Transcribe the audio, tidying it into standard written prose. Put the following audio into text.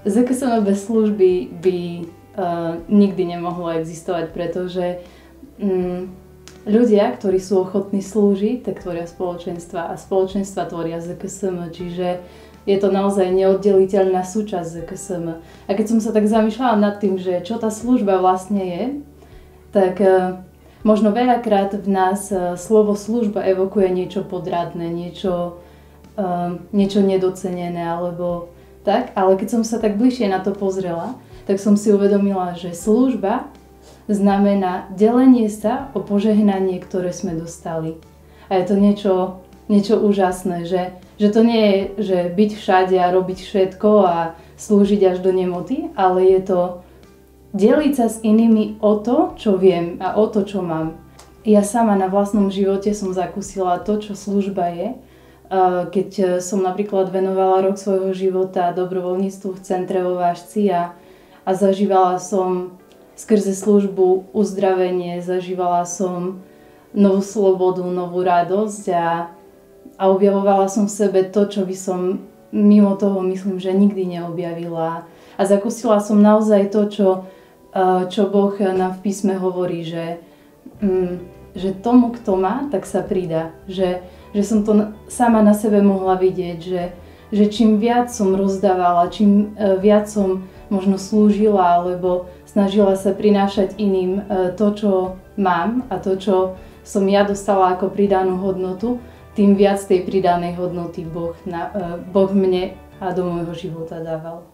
ZKSM bez služby by nikdy nemohlo existovať, pretože ľudia, ktorí sú ochotní slúžiť, tak tvoria spoločenstva a spoločenstva tvoria ZKSM, čiže je to naozaj neoddeliteľná súčasť ZKSM. A keď som sa tak zamýšľala nad tým, že čo tá služba vlastne je, tak možno veľakrát v nás slovo služba evokuje niečo podradné, niečo nedocenené alebo tak, ale keď som sa tak bližšie na to pozrela, tak som si uvedomila, že služba znamená delenie sa o požehnanie, ktoré sme dostali. A je to niečo úžasné, že to nie je, že byť všade a robiť všetko a slúžiť až do nemoty, ale je to deliť sa s inými o to, čo viem a o to, čo mám. Ja sama na vlastnom živote som zakúsila to, čo služba je, keď som napríklad venovala rok svojho života dobrovoľníctvu v centre vo Vážci a zažívala som skrze službu uzdravenie, zažívala som novú slobodu, novú radosť a objavovala som v sebe to, čo by som mimo toho myslím, že nikdy neobjavila. A zakúsila som naozaj to, čo Boh nám v písme hovorí, že tomu, kto má, tak sa pridá. Že som to sama na sebe mohla vidieť, že čím viac som rozdávala, čím viac som možno slúžila alebo snažila sa prinášať iným to, čo mám a to, čo som ja dostala ako pridanú hodnotu, tým viac tej pridanej hodnoty Boh mne a do môjho života dával.